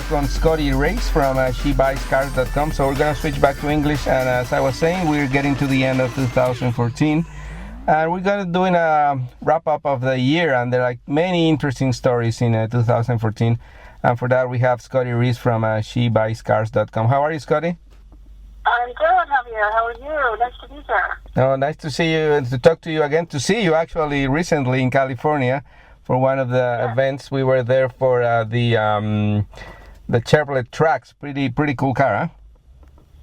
welcome Scotty Reiss from SheBuysCars.com. So we're going to switch back to English. And as I was saying, we're getting to the end of 2014. And we're going to do a wrap-up of the year. And there are many interesting stories in 2014. And for that, we have Scotty Reiss from SheBuysCars.com. How are you, Scotty? I'm good, Javier. How are you? Nice to be here. Oh, nice to see you and to talk to you again. To see you actually recently in California for one of the events. We were there for the Chevrolet Trax. Pretty cool car, huh?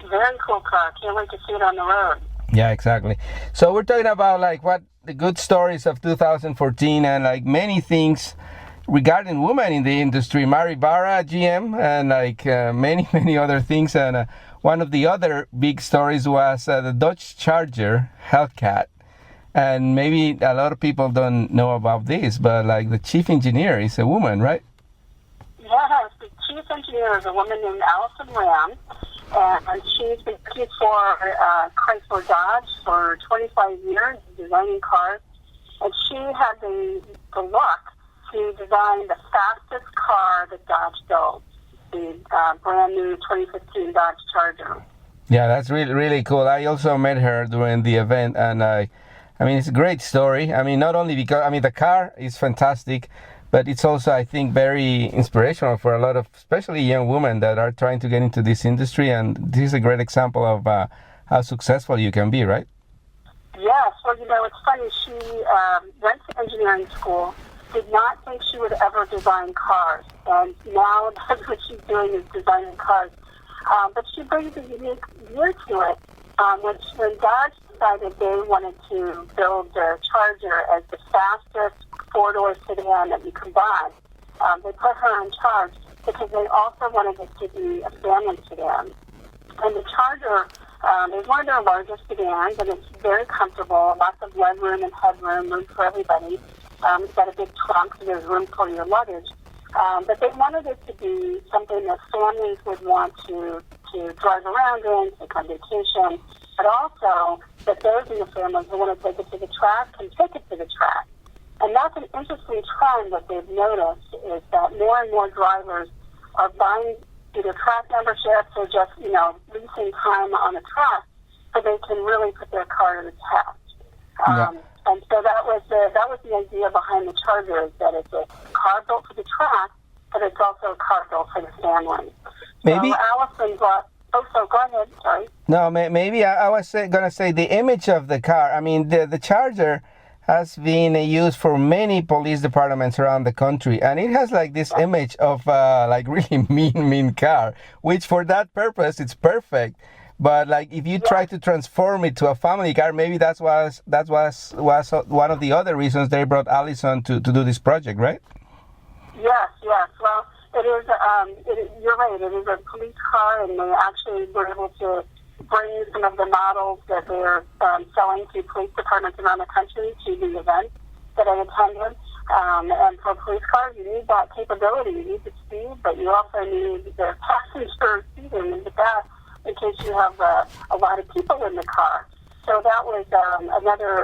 Very cool car. Can't wait to see it on the road. Yeah, exactly. So we're talking about what the good stories of 2014 and many things regarding women in the industry. Mary Barra, GM, and many other things. And one of the other big stories was the Dodge Charger Hellcat. And maybe a lot of people don't know about this, but the chief engineer is a woman, right? Yes, the chief engineer is a woman named Alison Rahm. And she's been working for Chrysler Dodge for 25 years, designing cars. And she had the luck to design the fastest car that Dodge built, the brand new 2015 Dodge Charger. Yeah, that's really cool. I also met her during the event, and I mean, it's a great story. I mean, not only because, the car is fantastic, but it's also, I think, very inspirational for a lot of, especially young women that are trying to get into this industry. And this is a great example of how successful you can be, right? Yes. Well, it's funny. She went to engineering school, did not think she would ever design cars. And now that's what she's doing, is designing cars. But she brings a unique view to it. When Dodge decided they wanted to build the Charger as the fastest four-door sedan that you can buy, they put her in charge because they also wanted it to be a family sedan. And the Charger is one of their largest sedans, and it's very comfortable, lots of legroom and headroom, room for everybody. It's got a big trunk, so there's room for your luggage. But they wanted it to be something that families would want to drive around in, take on vacation, but also that those in the families who want to take it to the track can take it to the track. And that's an interesting trend that they've noticed, is that more and more drivers are buying either track memberships or just, leasing time on the track so they can really put their car to the test. And so that was the idea behind the Charger, is that it's a car built for the track, but it's also a car built for the family. Maybe. So Allison brought. Oh, so go ahead. Sorry. No, maybe I was going to say the image of the car. I mean, the Charger has been used for many police departments around the country, and it has this image of really mean car, which for that purpose it's perfect. But if you try to transform it to a family car, maybe that was one of the other reasons they brought Alison to do this project, right? Yes. Well, it is. You're right. It is a police car, and they actually were able to bring some of the models that they're selling to police departments around the country to the event that I attended. And for police cars, you need that capability. You need the speed, but you also need the passenger seating in the back in case you have a lot of people in the car. So that was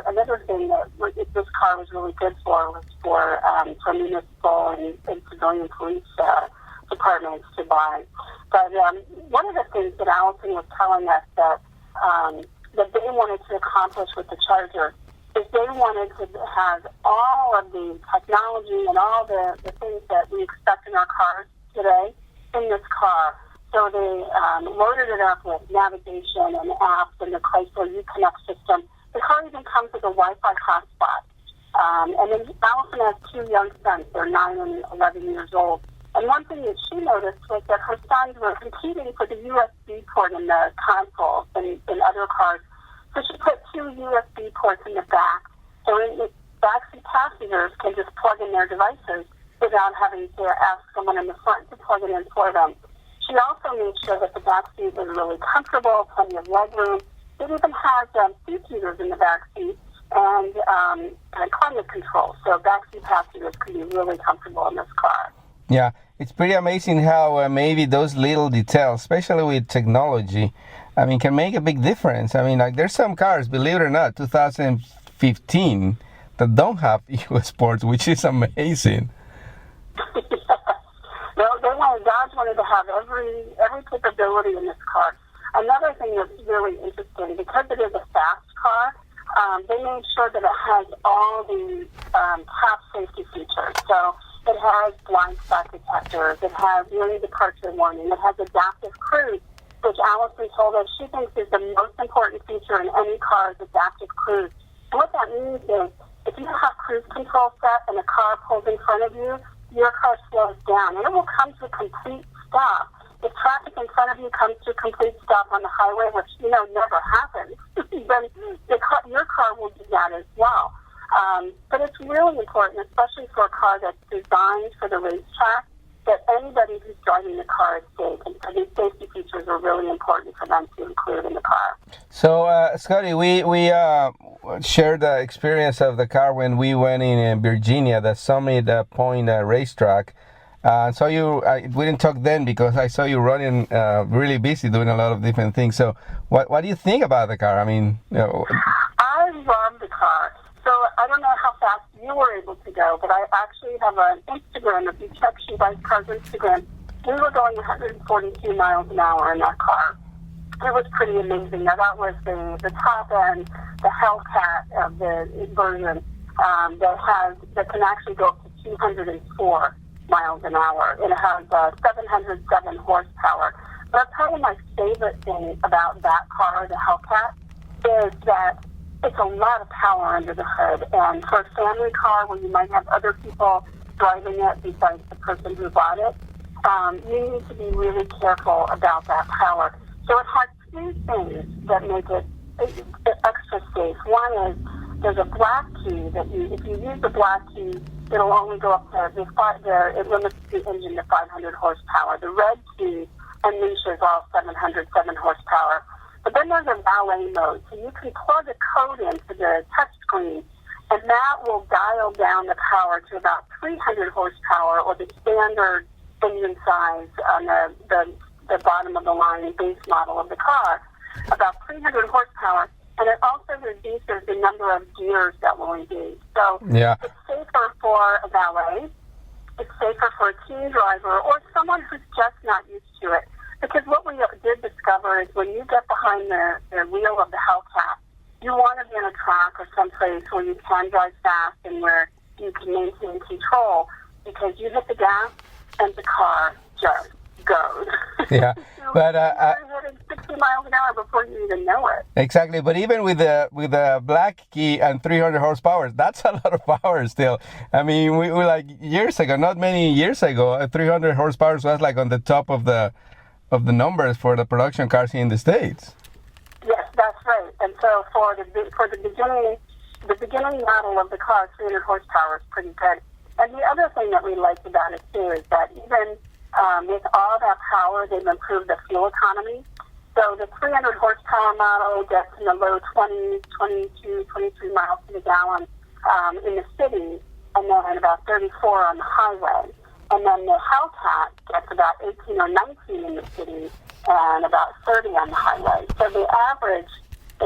another thing that this car was really good for, was for municipal and civilian police departments to buy. But one of the things that Allison was telling us that they wanted to accomplish with the Charger is they wanted to have all of the technology and all the things that we expect in our cars today in this car. So they loaded it up with navigation and apps and the Chrysler Uconnect system. The car even comes with a Wi-Fi hotspot. And then Allison has two young sons. They're 9 and 11 years old. And one thing that she noticed was that her sons were competing for the USB port in the console in other cars. So she put two USB ports in the back. So the backseat passengers can just plug in their devices without having to ask someone in the front to plug it in for them. She also made sure that the back seat was really comfortable, plenty of legroom. It even has seat heaters in the back seat and climate control. So backseat passengers can be really comfortable in this car. Yeah, it's pretty amazing how maybe those little details, especially with technology, can make a big difference. There's some cars, believe it or not, 2015, that don't have US ports, which is amazing. Dodge wanted to have every capability in this car. Another thing that's really interesting, because it is a fast car, they made sure that it has all the top safety features. So it has blind spot detectors, it has lane departure warning, it has adaptive cruise, which Alison told us she thinks is the most important feature in any car is adaptive cruise. And what that means is if you have cruise control set and a car pulls in front of you, your car slows down and it will come to a complete stop. If traffic in front of you comes to a complete stop on the highway, which, never happens, then your car will do that as well. But it's really important, especially for a car that's designed for the racetrack, that anybody who's driving the car is safe. And so these safety features are really important for them to include in the car. So, Scotty, we shared the experience of the car when we went in Virginia, the Summit Point racetrack. So we didn't talk then because I saw you running really busy doing a lot of different things. So what do you think about the car? I mean, I love the car. So I don't know how fast you were able to go, but I actually have an Instagram. If you check Scotty Reiss Car's Instagram, we were going 142 miles an hour in that car. It was pretty amazing. Now that was the top end, the Hellcat of the version that can actually go up to 204 miles an hour. It has 707 horsepower. But probably my favorite thing about that car, the Hellcat, is that it's a lot of power under the hood. And for a family car where you might have other people driving it besides the person who bought it, you need to be really careful about that power. So it has two things that make it extra safe. One is there's a black key that if you use the black key, it'll only go up to it limits the engine to 500 horsepower. The red key unleashes all 707 horsepower. But then there's a valet mode, so you can plug a code into the touch screen, and that will dial down the power to about 300 horsepower, or the standard engine size on the bottom of the line base model of the car, about 300 horsepower. And it also reduces the number of gears that will engage. So It's safer for a valet. It's safer for a teen driver or someone who's just not used to it. Because what we did discover is when you get behind the wheel of the Hellcat, you want to be on a track or someplace where you can drive fast and where you can maintain control, because you hit the gas and the car just goes. Yeah, but you're hitting 60 miles an hour before you even know it. Exactly, but even with the black key and 300 horsepower, that's a lot of power still. I mean, we like years ago, not many years ago, 300 horsepower was like on the top of the numbers for the production cars in the States. Yes, that's right. And so for the beginning model of the car, 300 horsepower is pretty good. And the other thing that we liked about it too is that even with all that power, they've improved the fuel economy. So the 300 horsepower model gets in the low 20, 22, 23 miles to the gallon in the city, and then about 34 on the highway. And then the Hellcat gets about 18 or 19 in the city and about 30 on the highway. So it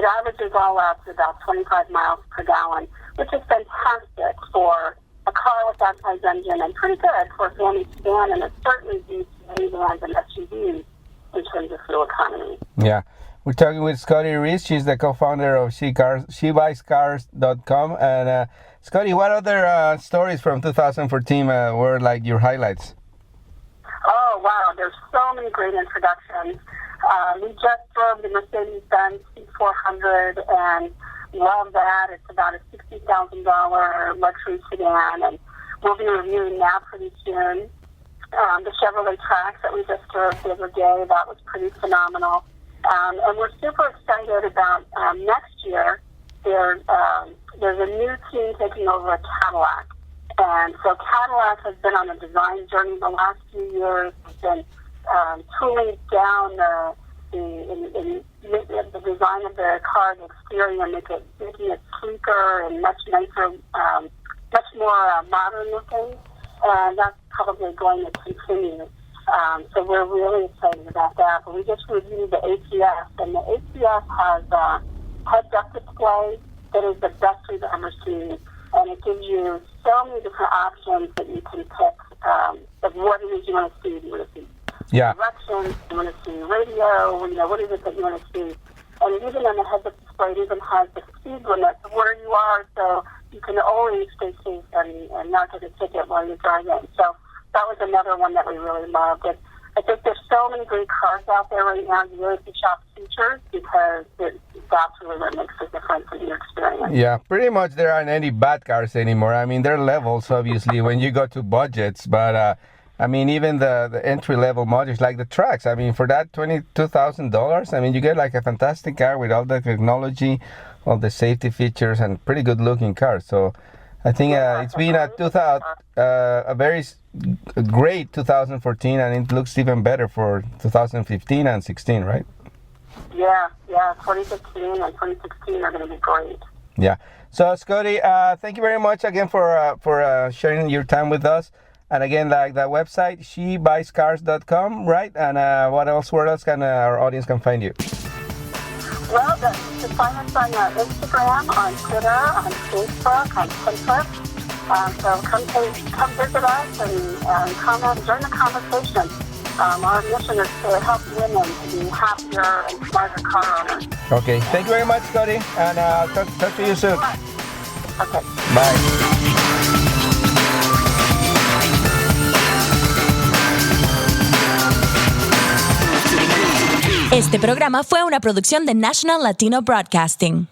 averages all out to about 25 miles per gallon, which is fantastic for a car with that size engine and pretty good for a family sedan, and it certainly beats minivans and SUVs in terms of fuel economy. Yeah. We're talking with Scotty Reiss. She's the co-founder of SheBuysCars.com. And Scotty, what other stories from 2014 were like your highlights? Oh, wow. There's so many great introductions. We just drove the Mercedes-Benz C400 and love that. It's about a $60,000 luxury sedan, and we'll be reviewing that pretty soon. The Chevrolet Trax that we just drove the other day, that was pretty phenomenal. And we're super excited about next year. There's a new team taking over a Cadillac. And so Cadillac has been on a design journey the last few years. It's been tooling down the design of the car, the exterior, making it sleeker and much nicer, much more modern looking. And that's probably going to continue. So we're really excited about that. But we just reviewed the ATS, and the ATS has a heads-up display that is the best we've ever seen. And it gives you so many different options that you can pick of what it is you want to see. You want to see directions, you want to see radio, what is it that you want to see? And even on the heads-up display, it even has the speed limit of where you are, so you can always stay safe and not get a ticket while you're driving. So that was another one that we really loved. And I think there's so many great cars out there right now. You really should shop features because that's really what makes a difference in your experience. Yeah, pretty much there aren't any bad cars anymore. I mean, there are levels, obviously, when you go to budgets, but I mean, even the entry-level models, like the Trax, I mean, for that $22,000, I mean, you get like a fantastic car with all the technology, all the safety features, and pretty good-looking car. So I think it's been a very great 2014, and it looks even better for 2015 and 16, right? Yeah, 2015 and 2016 are going to be great. Yeah. So, Scotty, thank you very much again for sharing your time with us. And again, like the website, shebuyscars.com, right? And where else can our audience can find you? Well, you can find us on Instagram, on Twitter, on Facebook, on Pinterest. So come visit us and comment, join the conversation. Our mission is to help women to be happier and smarter car owners. Okay, thank you very much, Scotty, and talk to you soon. Okay. Bye. Este programa fue una producción de National Latino Broadcasting.